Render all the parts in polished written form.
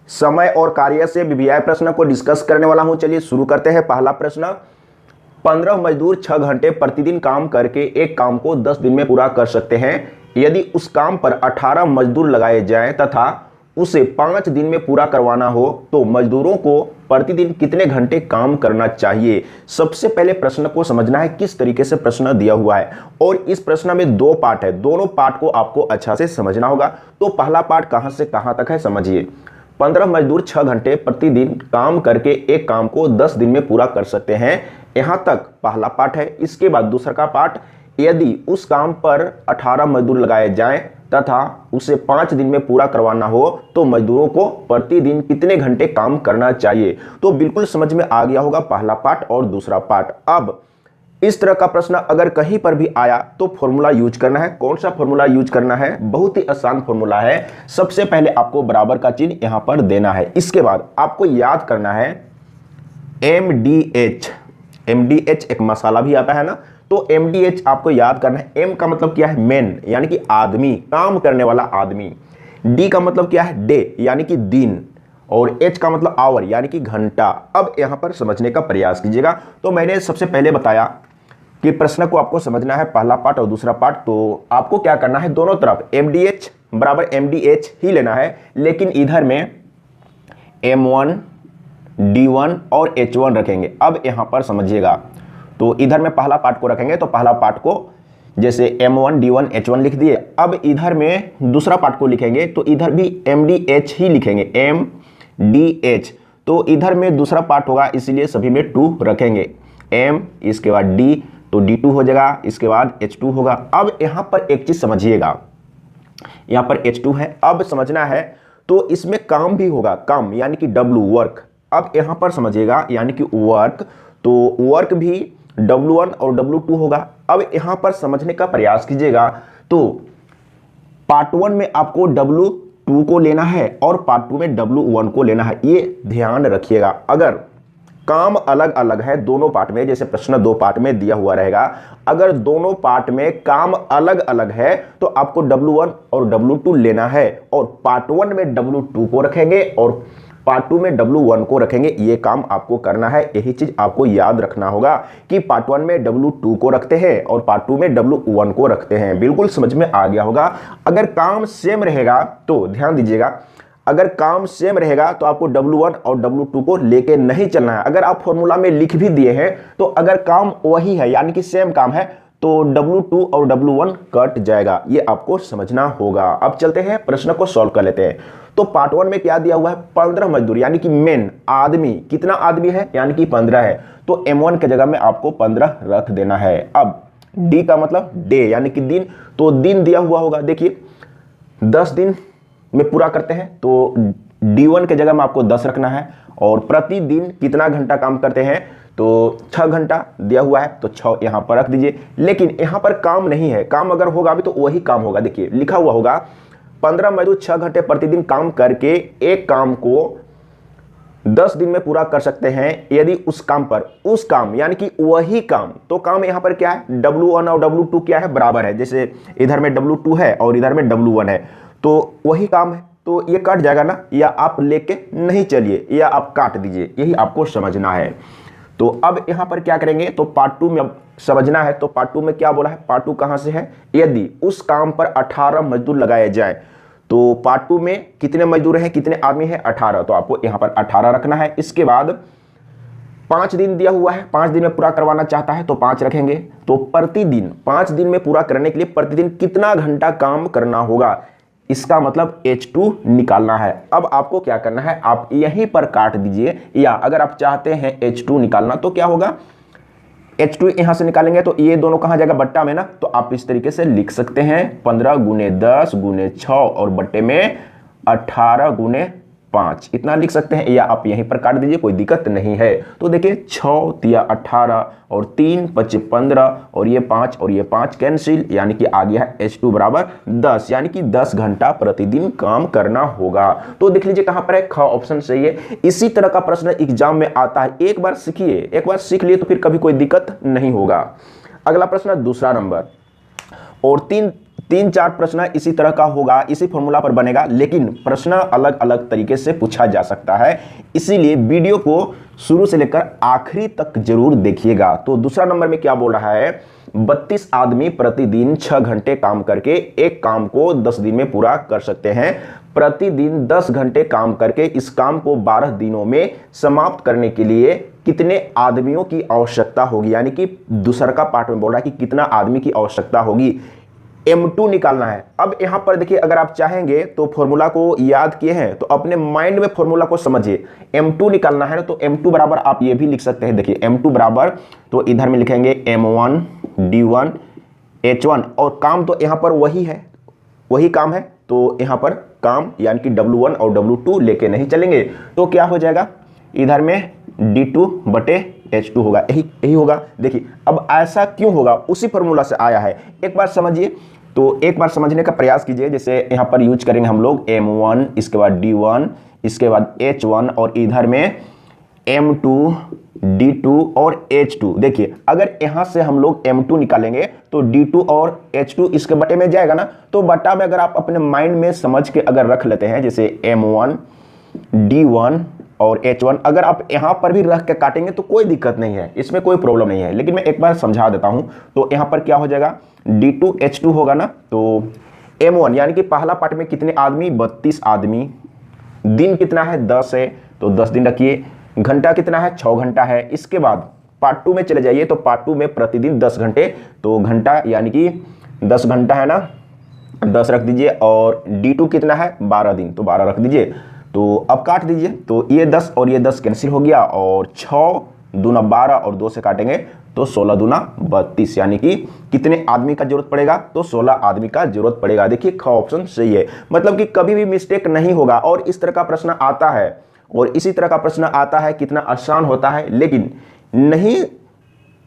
समय और कार्य से वीवीआई प्रश्न को डिस्कस करने वाला हूं। चलिए शुरू करते हैं। पहला प्रश्न, 15 मजदूर 6 घंटे प्रतिदिन काम करके एक काम को 10 दिन में पूरा कर सकते हैं। यदि उस काम पर 18 मजदूर लगाए जाएं तथा उसे 5 दिन में पूरा करवाना हो तो मजदूरों को प्रतिदिन कितने घंटे काम करना चाहिए। सबसे पहले प्रश्न को समझना है किस तरीके से प्रश्न दिया हुआ है, और इस प्रश्न में 2 पार्ट है, दोनों पार्ट को आपको अच्छा से समझना होगा। तो पहला पार्ट कहां से कहां तक है समझिए। 15 मजदूर 6 घंटे प्रतिदिन काम करके एक काम को 10 दिन में पूरा कर सकते हैं, यहां तक पहला पार्ट है। इसके बाद दूसरा का पार्ट, यदि उस काम पर 18 मजदूर लगाए जाएं तथा उसे 5 दिन में पूरा करवाना हो तो मजदूरों को प्रतिदिन कितने घंटे काम करना चाहिए। तो बिल्कुल समझ में आ गया होगा पहला पार्ट और दूसरा पार्ट। अब इस तरह का प्रश्न अगर कहीं पर भी आया तो फॉर्मूला यूज करना है। कौन सा फॉर्मूला यूज करना है? बहुत ही आसान फॉर्मूला है। सबसे पहले आपको बराबर का चिन्ह यहां पर देना है। इसके बाद आपको याद करना है MDH। MDH एक मसाला भी आता है ना, तो MDH आपको याद करना है। M का मतलब क्या है? मैन, यानी कि आदमी, काम करने वाला आदमी। D का मतलब क्या है? डे, यानी कि दिन। और H का मतलब आवर, यानी कि घंटा। अब यहां पर समझने का प्रयास कीजिएगा। तो मैंने सबसे पहले बताया कि प्रश्न को आपको समझना है, पहला पार्ट और दूसरा पार्ट। तो आपको क्या करना है, दोनों तरफ MDH बराबर MDH ही लेना है, लेकिन इधर में M1 D1 और H1 रखेंगे। अब यहां पर समझिएगा, तो इधर में पहला पार्ट को रखेंगे तो पहला पार्ट को जैसे M1 D1 H1 लिख दिए। अब इधर में दूसरा पार्ट को लिखेंगे तो इधर भी MDH ही लिखेंगे, MDH। तो इधर में दूसरा पार्ट होगा, इसलिए सभी में 2 रखेंगे। M, इसके बाद D, तो D2 हो जाएगा, इसके बाद H2 होगा। अब यहां पर एक चीज समझिएगा, यहां पर H2 है। अब समझना है तो इसमें काम भी होगा, काम यानी कि W, वर्क। अब यहां पर समझिएगा, यानी कि वर्क, तो वर्क भी W1 और W2 होगा। अब यहां पर समझने का प्रयास कीजिएगा, तो पार्ट 1 में आपको W2 को लेना है और पार्ट 2 में W1 को लेना है। ये ध्यान रखिएगा। अगर काम अलग अलग है दोनों पार्ट में, जैसे प्रश्न 2 पार्ट में दिया हुआ रहेगा, अगर दोनों पार्ट में काम अलग अलग है तो आपको W1 और W2 लेना है, और पार्ट 1 में W2 को रखेंगे और पार्ट 2 में W1 को रखेंगे। ये काम आपको करना है। यही चीज आपको याद रखना होगा कि पार्ट 1 में W2 को रखते हैं और पार्ट 2 में W1 को रखते हैं। बिल्कुल समझ में आ गया होगा। अगर काम सेम रहेगा तो ध्यान दीजिएगा, अगर काम सेम रहेगा तो आपको W1 और W2 को लेके नहीं चलना है। अगर आप फॉर्मूला में लिख भी दिए हैं तो अगर काम वही है, यानी कि सेम काम है, तो W2 और W1 कट जाएगा। ये आपको समझना होगा। अब चलते हैं प्रश्न को सॉल्व कर लेते हैं। तो पार्ट 1 में क्या दिया हुआ है? 15 मजदूर, यानी कि मेन आदमी। कितना आदमी है? यानी कि 15 है। तो M1 के जगह में आपको 15 रख देना है। अब D का मतलब डे, यानी कि दिन, तो दिन दिया हुआ होगा। देखिए 10 दिन में पूरा करते हैं, तो D1 के जगह में आपको 10 रखना है। और प्रतिदिन कितना घंटा काम करते हैं? तो 6 घंटा दिया हुआ है, तो 6 यहां पर रख दीजिए। लेकिन यहां पर काम नहीं है, काम अगर होगा भी तो वही काम होगा। देखिए लिखा हुआ होगा 15 मजदूर 6 घंटे प्रतिदिन काम करके एक काम को 10 दिन में पूरा कर सकते हैं। यदि उस काम पर, उस काम यानी कि वही काम, तो काम यहां पर क्या है? W1 और W2 क्या है? बराबर है। जैसे इधर में W2 है और इधर में W1 है, तो वही काम है, तो ये कट जाएगा ना, या आप लेके नहीं चलिए या आप काट दीजिए। यही आपको समझना है। तो अब यहां पर क्या करेंगे, तो पार्ट 2 में अब समझना है। तो पार्ट 2 में क्या बोला है? पार्ट 2 कहां से है? यदि उस काम पर 18 मजदूर लगाए जाए, तो पार्ट 2 में कितने मजदूर हैं, कितने आदमी हैं? 18। तो आपको यहां पर 18 रखना है। इसके बाद 5 दिन दिया हुआ है, 5 दिन में पूरा करवाना चाहता है तो 5 रखेंगे। तो प्रतिदिन 5 दिन में पूरा करने के लिए प्रतिदिन कितना घंटा काम करना होगा, इसका मतलब H2 निकालना है। अब आपको क्या करना है, आप यहीं पर काट दीजिए, या अगर आप चाहते हैं H2 निकालना तो क्या होगा, H2 यहां से निकालेंगे तो ये दोनों कहां जाएगा? बट्टा में ना। तो आप इस तरीके से लिख सकते हैं 15 गुने 10 गुने 6 और बट्टे में 18 गुने 5, इतना लिख सकते हैं, या आप यहीं पर काट दीजिए, कोई दिक्कत नहीं है। तो देखिए 6 तिया 18 और 3 5 15 और ये 5 और ये 5 कैंसिल, यानी कि आ गया है H2 बराबर 10, यानी कि 10 घंटा प्रतिदिन काम करना होगा। तो देख लीजिए कहां पर है, ख ऑप्शन सही है। इसी तरह का प्रश्न एग्जाम में आता है। एक बार सीखिए, एक बार सीख लिए तो फिर कभी कोई दिक्कत नहीं होगा। अगला प्रश्न दूसरा नंबर, और तीन चार प्रश्न इसी तरह का होगा, इसी फॉर्मूला पर बनेगा, लेकिन प्रश्न अलग अलग तरीके से पूछा जा सकता है। इसीलिए वीडियो को शुरू से लेकर आखिरी तक जरूर देखिएगा। तो दूसरा नंबर में क्या बोल रहा है, 32 आदमी प्रतिदिन 6 घंटे काम करके एक काम को 10 दिन में पूरा कर सकते हैं। प्रतिदिन 10 घंटे काम करके इस काम को 12 दिनों में समाप्त करने के लिए कितने आदमियों की आवश्यकता होगी, यानी कि दूसरा का पार्ट में बोल रहा है कि कितना आदमी की आवश्यकता होगी, M2 निकालना है। अब यहां पर देखिए, अगर आप चाहेंगे तो फॉर्मूला को याद किए हैं तो अपने माइंड में फॉर्मूला को समझिए। M2 निकालना है ना, तो M2 बराबर आप ये भी लिख सकते हैं। देखिए M2 बराबर, तो इधर में लिखेंगे M1 D1 H1, और काम तो यहां पर वही है, वही काम है, तो यहां पर काम यानी कि W1 और W2 लेके नहीं चलेंगे, तो क्या हो जाएगा, इधर में D2 बटे H2 होगा, यही होगा। देखिए अब ऐसा क्यों होगा, उसी फॉर्मूला से आया है, एक बार समझिए। तो एक बार समझने का प्रयास कीजिए। जैसे यहाँ पर यूज करेंगे हम लोग M1, इसके बाद D1, इसके बाद H1, और इधर में M2 D2 और H2। देखिए अगर यहाँ से हम लोग M2 निकालेंगे तो D2 और H2 इसके बटे में जाएगा ना, तो बटा में अगर आप अपने माइंड में समझ के अगर रख लेते हैं, जैसे M1 D1 और H1, अगर आप यहां पर भी रख के काटेंगे तो कोई दिक्कत नहीं है, इसमें कोई प्रॉब्लम नहीं है। लेकिन मैं एक बार समझा देता हूं। तो यहां पर क्या हो जाएगा, D2 H2 होगा ना, तो M1 यानी कि पहला पार्ट में कितने आदमी, 32 आदमी, दिन कितना है 10 है, तो 10 दिन रखिए, घंटा कितना है 6 घंटा है। इसके बाद पार्ट 2 में चले जाइए, तो पार्ट 2 में प्रतिदिन 10 घंटे, तो घंटा यानी कि 10 घंटा है ना, 10 रख दीजिए, और D2 कितना है 12 दिन, तो 12 रख दीजिए। तो अब काट दीजिए, तो ये 10 और ये 10 कैंसिल हो गया, और 6 दूना 12 और 2 से काटेंगे तो 16 दूना 32, यानी कि कितने आदमी का जरूरत पड़ेगा, तो 16 आदमी का जरूरत पड़ेगा। देखिए ख ऑप्शन सही है, मतलब कि कभी भी मिस्टेक नहीं होगा। और इस तरह का प्रश्न आता है, और इसी तरह का प्रश्न आता है, कितना आसान होता है, लेकिन नहीं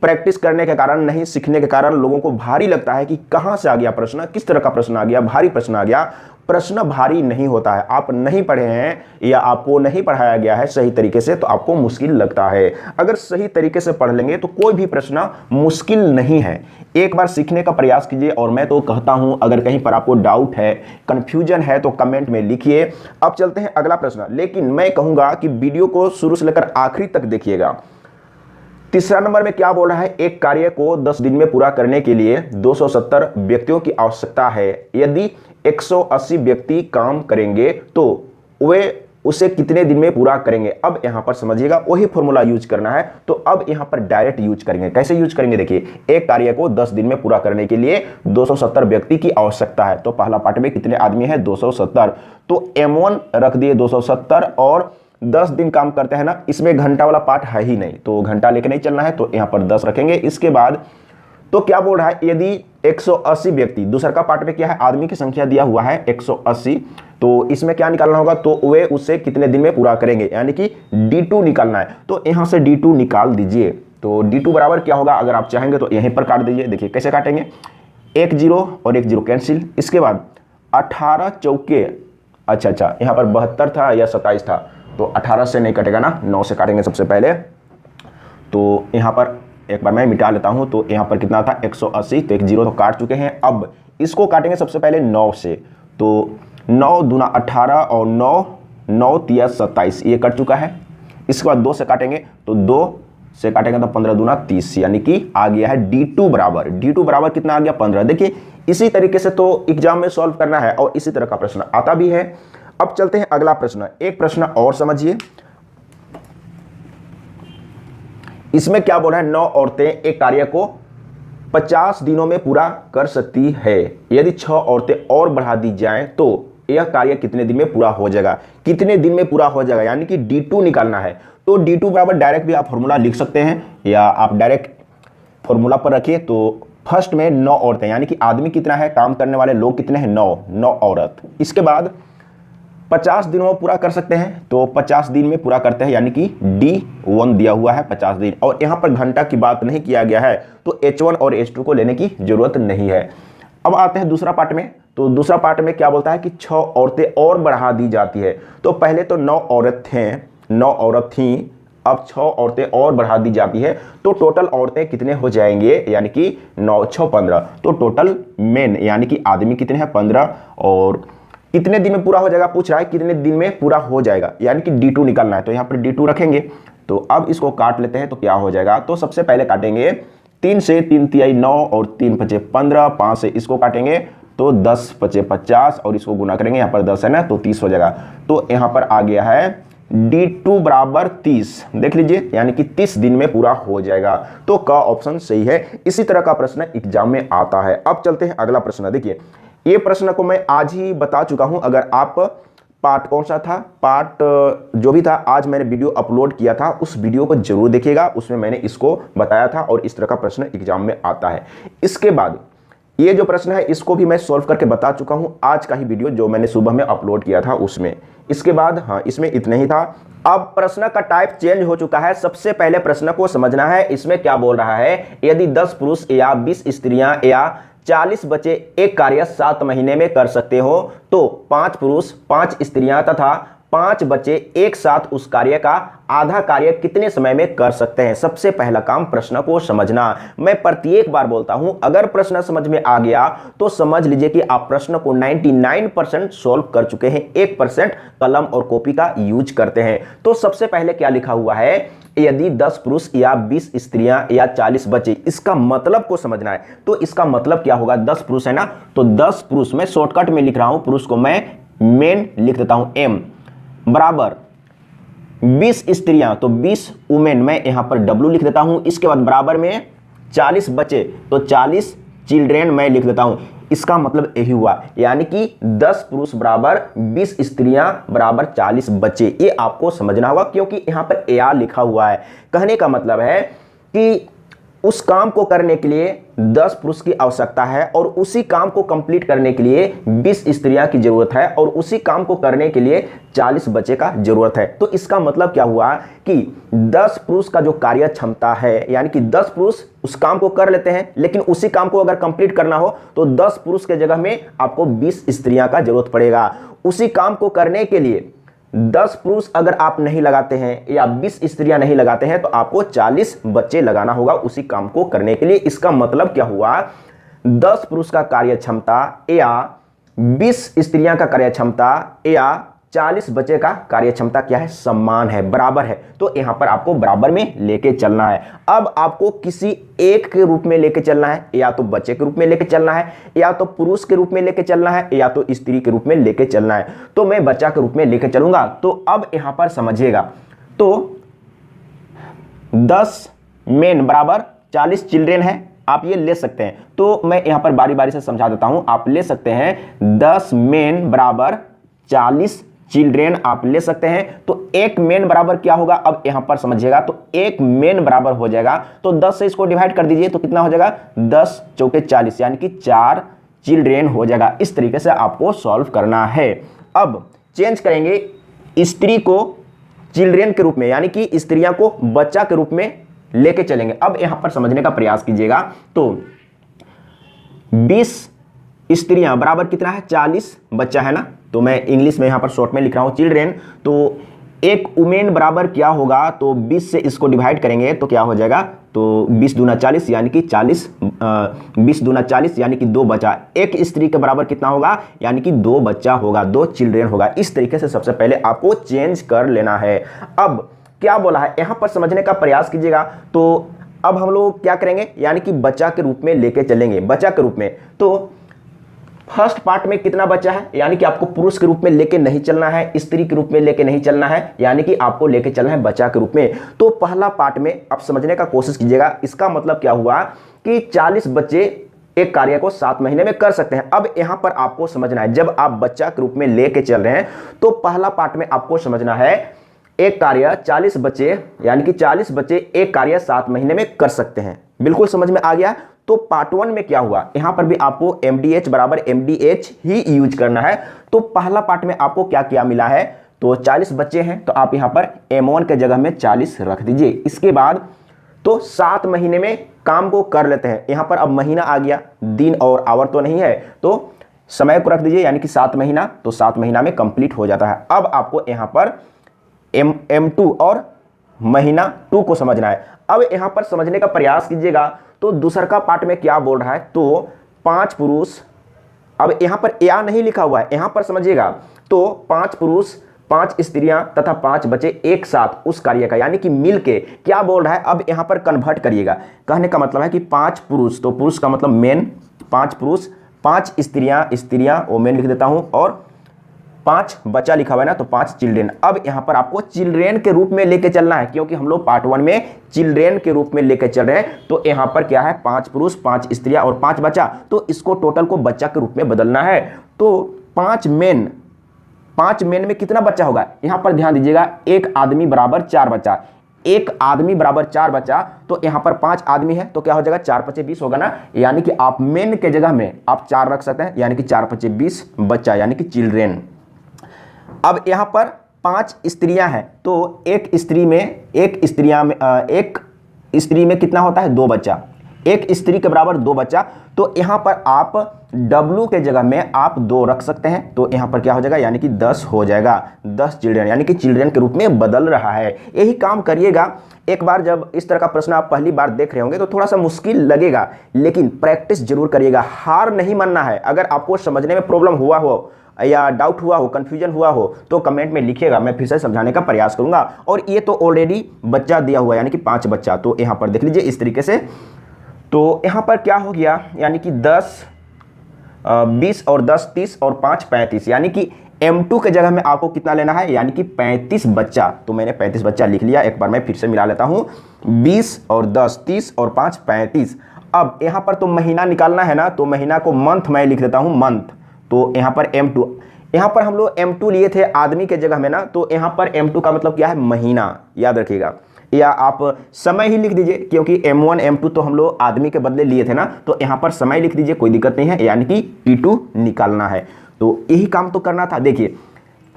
प्रैक्टिस करने के कारण, नहीं सीखने के कारण लोगों को भारी लगता है कि कहां से आ गया प्रश्न, किस तरह का प्रश्न आ गया, भारी प्रश्न आ गया। प्रश्न भारी नहीं होता है, आप नहीं पढ़े हैं या आपको नहीं पढ़ाया गया है सही तरीके से, तो आपको मुश्किल लगता है। अगर सही तरीके से पढ़ लेंगे तो कोई भी प्रश्न मुश्किल नहीं है। एक बार सीखने का प्रयास कीजिए। और मैं तो कहता हूं, अगर कहीं पर आपको डाउट है, कंफ्यूजन है, तो कमेंट में लिखिए। अब चलते हैं अगला प्रश्न, लेकिन मैं कहूंगा कि वीडियो को शुरू से लेकर आखिरी तक देखिएगा। तीसरा नंबर में क्या बोल रहा है, एक कार्य को 10 दिन में पूरा करने के लिए 270 व्यक्तियों की आवश्यकता है। यदि 180 व्यक्ति काम करेंगे तो वे उसे कितने दिन में पूरा करेंगे। अब यहां पर समझिएगा, वही फॉर्मूला यूज करना है। तो अब यहां पर डायरेक्ट यूज करेंगे। कैसे यूज करेंगे, देखिए एक कार्य को 10 दिन में पूरा करने के लिए 270 व्यक्ति की आवश्यकता है। तो पहला पार्ट में कितने आदमी है, 270, तो M1 रख दिए 270, और 10 दिन काम करते हैं ना, इसमें घंटा वाला पार्ट है ही नहीं, तो घंटा लेके नहीं चलना है, तो यहां पर 10 रखेंगे। इसके बाद तो क्या बोल रहा है, यदि 180 व्यक्ति, दूसरा का पार्ट में क्या है, आदमी की संख्या दिया हुआ है 180, तो इसमें क्या निकालना होगा, तो वे उसे कितने दिन में पूरा करेंगे, यानी कि D2 निकालना है। तो यहां से D2 निकाल दीजिए। तो D2 बराबर क्या होगा, अगर आप चाहेंगे तो यहीं पर काट दीजिए। देखिए कैसे काटेंगे, 1 0 और 1 0 कैंसिल। इसके बाद 18 चौके, अच्छा यहाँ पर 72 था या 27 था, तो 18 से नहीं कटेगा ना, 9 से काटेंगे सबसे पहले। तो यहाँ पर एक बार मैं मिटा लेता हूँ। तो यहाँ पर कितना था 180, तो 1 0 तो काट चुके हैं। अब इसको काटेंगे सबसे पहले 9 से, तो 9 दूना 18 और 9 तिया 27, ये कट चुका है। इसके बाद 2 से काटेंगे, तो 2 से काटेंगे तो 15 दूना 30, यानी कि आ गया है D2 बराबर। D2 बराबर कितना आ गया, 15। देखिए इसी तरीके से तो एग्जाम में सॉल्व करना है, और इसी तरह का प्रश्न आता भी है। अब चलते हैं अगला प्रश्न। एक प्रश्न और समझिए, इसमें क्या बोल रहा है, 9 औरतें एक कार्य को 50 दिनों में पूरा कर सकती है। यदि 6 औरतें और बढ़ा दी जाएं तो यह कार्य कितने दिन में पूरा हो जाएगा, कितने दिन में पूरा हो जाएगा, यानी कि D2 निकालना है। तो D2 बराबर डायरेक्ट भी आप फॉर्मूला लिख सकते हैं, या आप डायरेक्ट फॉर्मूला पर रखिए। तो फर्स्ट में 9 औरतें, यानी कि आदमी कितना है, काम करने वाले लोग कितने हैं, 9 औरत। इसके बाद 50 दिनों में पूरा कर सकते हैं, तो 50 दिन में पूरा करते हैं, यानी कि D1 दिया हुआ है 50 दिन। और यहां पर घंटा की बात नहीं किया गया है, तो H1 और H2 को लेने की जरूरत नहीं है। अब आते हैं दूसरा पार्ट में। तो दूसरा पार्ट में क्या बोलता है कि 6 औरतें और बढ़ा दी जाती है। तो पहले तो 9 औरत थे, 9 औरत थी, अब 6 औरतें और बढ़ा दी जाती है तो टोटल औरतें कितने हो जाएंगे, यानी कि 9 6 15, तो टोटल मेन यानी कि आदमी कितने हैं 15, और कितने दिन में पूरा हो जाएगा पूछ रहा है, कितने दिन में पूरा हो जाएगा, यानी कि D2 निकालना है, तो यहाँ पर D2 रखेंगे। तो अब इसको काट लेते हैं तो क्या हो जाएगा, तो सबसे पहले काटेंगे 3 से, 3 तिहाई 9 और 3 पचे 15, 5 से इसको काटेंगे तो 10 पचे 50 और इसको गुना करेंगे, यहाँ पर 10 है ना तो 30 हो जाएगा। तो यहाँ पर आ गया है D2 बराबर 30, देख लीजिए, यानी कि 30 दिन में पूरा हो जाएगा। तो का ऑप्शन सही है। इसी तरह का प्रश्न एग्जाम में आता है। अब चलते हैं अगला प्रश्न। देखिए ये प्रश्न को मैं आज ही बता चुका हूं, अगर आप पार्ट कौन सा था, पार्ट जो भी था, आज मैंने वीडियो अपलोड किया था, उस वीडियो को जरूर देखिएगा, उसमें मैंने इसको बताया था और इस तरह का प्रश्न एग्जाम में आता है। इसके बाद ये जो प्रश्न है इसको भी मैं सॉल्व करके बता चुका हूं, आज का ही वीडियो जो मैंने सुबह में अपलोड किया था उसमें। इसके बाद हाँ, इसमें इतना ही था। अब प्रश्न का टाइप चेंज हो चुका है। सबसे पहले प्रश्न को समझना है, इसमें क्या बोल रहा है, यदि 10 पुरुष या 20 स्त्रियां या 40 बच्चे एक कार्य 7 महीने में कर सकते हो तो 5 पुरुष 5 स्त्रियां तथा 5 बच्चे एक साथ उस कार्य का आधा कार्य कितने समय में कर सकते हैं। सबसे पहला काम प्रश्न को समझना। मैं प्रत्येक बार बोलता हूं, अगर प्रश्न समझ में आ गया तो समझ लीजिए कि आप प्रश्न को 99% सॉल्व कर चुके हैं, 1% कलम और कॉपी का यूज करते हैं। तो सबसे पहले क्या लिखा हुआ है, यदि 10 पुरुष या 20 स्त्रियां या 40 बच्चे, इसका मतलब को समझना है। तो इसका मतलब क्या होगा, 10 पुरुष है ना, तो 10 पुरुष, मैं शॉर्टकट में लिख रहा हूं, पुरुष को मैं मेन लिख देता हूं M, बराबर 20 स्त्रियां तो 20 वुमेन, मैं यहां पर W लिख देता हूं। इसके बाद बराबर में 40 बच्चे तो 40 चिल्ड्रेन मैं लिख देता हूं। इसका मतलब यही हुआ, यानी कि 10 पुरुष बराबर 20 स्त्रियां बराबर 40 बच्चे। ये आपको समझना होगा क्योंकि यहां पर AR लिखा हुआ है। कहने का मतलब है कि उस काम को करने के लिए 10 पुरुष की आवश्यकता है और उसी काम को कंप्लीट करने के लिए 20 स्त्रियां की जरूरत है और उसी काम को करने के लिए 40 बच्चे का जरूरत है। तो इसका मतलब क्या हुआ कि 10 पुरुष का जो कार्य क्षमता है, यानी कि 10 पुरुष उस काम को कर लेते हैं, लेकिन उसी काम को अगर कंप्लीट करना हो तो 10 पुरुष के जगह में आपको 20 स्त्रियां का जरूरत पड़ेगा। उसी काम को करने के लिए 10 पुरुष अगर आप नहीं लगाते हैं या 20 स्त्रियां नहीं लगाते हैं तो आपको 40 बच्चे लगाना होगा उसी काम को करने के लिए। इसका मतलब क्या हुआ, 10 पुरुष का कार्य क्षमता या 20 स्त्रियां का कार्य क्षमता या 40 बच्चे का कार्य क्षमता क्या है, समान है, बराबर है। तो यहां पर आपको बराबर में लेके चलना है। अब आपको किसी एक के रूप में लेके चलना है, या तो बच्चे के रूप में लेके चलना है, या तो पुरुष के रूप में लेके चलना है, या तो स्त्री के रूप में लेके चलना है। तो मैं बच्चा के रूप में लेके चलूंगा। तो अब यहां पर समझिएगा, तो 10 मेन बराबर 40 चिल्ड्रेन है, आप ये ले सकते हैं। तो मैं यहां पर बारी बारी से समझा देता हूं। आप ले सकते हैं 10 मेन बराबर 40 चिल्ड्रेन आप ले सकते हैं। तो एक मेन बराबर क्या होगा, अब यहां पर समझिएगा, तो एक मेन बराबर हो जाएगा, तो 10 से इसको डिवाइड कर दीजिए तो कितना हो जाएगा, 10 चौके 40, यानी कि 4 चिल्ड्रेन हो जाएगा। इस तरीके से आपको सॉल्व करना है। अब चेंज करेंगे स्त्री को चिल्ड्रेन के रूप में, यानी कि स्त्रियां को बच्चा के रूप में लेके चलेंगे। अब यहां पर समझने का प्रयास कीजिएगा, तो 20 स्त्रियां बराबर कितना है, 40 बच्चा है ना। तो मैं इंग्लिश में यहां पर शॉर्ट में लिख रहा हूं चिल्ड्रेन। तो एक वुमेन बराबर क्या होगा, तो 20 से इसको डिवाइड करेंगे तो क्या हो जाएगा, तो 20 दूना 40 यानी कि 20 दूना 40 यानी कि 2 बच्चा। एक स्त्री के बराबर कितना होगा, यानी कि 2 बच्चा होगा, 2 चिल्ड्रेन होगा। इस तरीके से सबसे पहले आपको चेंज कर लेना है। अब क्या बोला है यहां पर समझने का प्रयास कीजिएगा। तो अब हम लोग क्या करेंगे, यानी कि बच्चा के रूप में लेके चलेंगे, बच्चा के रूप में। तो फर्स्ट पार्ट में कितना बचा है, यानी कि आपको पुरुष के रूप में लेके नहीं चलना है, स्त्री के रूप में लेके नहीं चलना है, यानी कि आपको लेके चलना है बच्चा के रूप में। तो पहला पार्ट में आप समझने का कोशिश कीजिएगा। इसका मतलब क्या हुआ कि 40 बच्चे एक कार्य को 7 महीने में कर सकते हैं। अब यहां पर आपको समझना है, जब आप बच्चा के रूप में लेके चल रहे हैं तो पहला पार्ट में आपको समझना है एक कार्य 40 बच्चे, यानी कि 40 बच्चे एक कार्य 7 महीने में कर सकते हैं। बिल्कुल समझ में आ गया। तो पार्ट 1 में क्या हुआ, यहां पर भी आपको MDH बराबर MDH ही यूज करना है। तो पहला पार्ट में आपको क्या क्या मिला है, तो 40 बच्चे हैं, तो आप यहां पर M1 के जगह में 40 रख दीजिए। इसके बाद तो 7 महीने में काम को कर लेते हैं। यहां पर अब महीना आ गया, दिन और आवर तो नहीं है, तो समय को रख दीजिए, यानी कि 7 महीना, तो 7 महीना में कंप्लीट हो जाता है। अब आपको यहां पर M2 और महीना 2 को समझना है। अब यहां पर समझने का प्रयास कीजिएगा तो दूसरा का पार्ट में क्या बोल रहा है, तो 5 पुरुष, अब यहां पर या नहीं लिखा हुआ है, यहां पर समझिएगा तो 5 पुरुष 5 स्त्रियां तथा 5 बच्चे एक साथ उस कार्य का, यानी कि मिल के क्या बोल रहा है। अब यहां पर कन्वर्ट करिएगा, कहने का मतलब है कि 5 पुरुष, तो पुरुष का मतलब मेन, 5 पुरुष 5 स्त्रियां वो मेन लिख देता हूं, और 5 बच्चा लिखा हुआ है ना, तो 5 चिल्ड्रेन। अब यहां पर आपको चिल्ड्रेन के रूप में लेके चलना है, क्योंकि हम लोग पार्ट 1 में चिल्ड्रेन के रूप में लेके चल रहे हैं। तो यहां पर क्या है, 5 पुरुष 5 स्त्रियां और 5 बच्चा, तो इसको टोटल को बच्चा के रूप में बदलना है। तो 5 मेन में कितना बच्चा होगा, यहां पर ध्यान दीजिएगा, एक आदमी बराबर 4 बच्चा, एक आदमी बराबर 4 बच्चा, तो यहां पर 5 आदमी है तो क्या हो जाएगा, 4 5 20 होगा ना, यानी कि आप मेन के जगह में आप 4 रख सकते हैं, यानी कि 4 5 20 बच्चा, यानी कि चिल्ड्रेन। अब यहां पर 5 स्त्रियां हैं, तो एक स्त्री में कितना होता है, 2 बच्चा, एक स्त्री के बराबर 2 बच्चा, तो यहां पर आप W के जगह में आप 2 रख सकते हैं, तो यहां पर क्या हो जाएगा, यानी कि 10 हो जाएगा, 10 चिल्ड्रन, यानी कि चिल्ड्रन के रूप में बदल रहा है। यही काम करिएगा। एक बार जब इस तरह का प्रश्न आप पहली बार देख रहे होंगे तो थोड़ा सा मुश्किल लगेगा, लेकिन प्रैक्टिस जरूर करिएगा, हार नहीं मानना है। अगर आपको समझने में प्रॉब्लम हुआ हो या डाउट हुआ हो, कंफ्यूजन हुआ हो, तो कमेंट में लिखिएगा, मैं फिर से समझाने का प्रयास करूंगा। और ये तो ऑलरेडी बच्चा दिया हुआ है, यानी कि 5 बच्चा, तो यहां पर देख लीजिए इस तरीके से। तो यहां पर क्या हो गया, यानी कि 10 20 और 10 30 और 5 35, यानी कि M2 के जगह में आपको कितना लेना है, यानी कि 35 बच्चा। तो मैंने 35 बच्चा लिख लिया, एक बार मैं फिर से मिला लेता हूं, 20 और 10 30 और 5 35। अब यहां पर तो महीना निकालना है ना, तो महीना को मंथ मैं लिख देता हूं, मंथ। तो यहां पर M2, यहां पर हम लोग M2 लिए थे आदमी के जगह में ना, तो यहां पर M2 का मतलब क्या है, महीना, याद रखिएगा। या आप समय ही लिख दीजिए, क्योंकि M1 M2 तो हम लोग आदमी के बदले लिए थे ना, तो यहां पर समय लिख दीजिए, कोई दिक्कत नहीं है, यानी कि T2 निकालना है। तो यही काम तो करना था। देखिए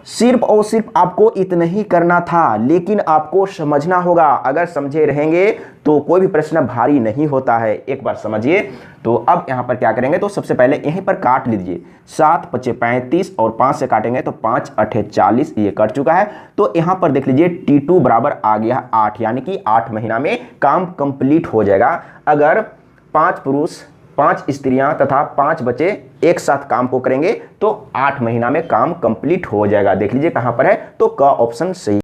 सिर्फ और सिर्फ आपको इतना ही करना था, लेकिन आपको समझना होगा। अगर समझे रहेंगे तो कोई भी प्रश्न भारी नहीं होता है, एक बार समझिए। तो अब यहां पर क्या करेंगे, तो सबसे पहले यहीं पर काट लीजिए, 7 5 35 और 5 से काटेंगे तो 5 8 40, ये कट चुका है। तो यहां पर देख लीजिए T2 बराबर आ गया 8, यानी कि 8 महीना में काम कंप्लीट हो जाएगा। अगर 5 पुरुष 5 स्त्रियां तथा 5 बच्चे एक साथ काम को करेंगे तो 8 महीना में काम कंप्लीट हो जाएगा। देख लीजिए कहां पर है, तो क ऑप्शन सही।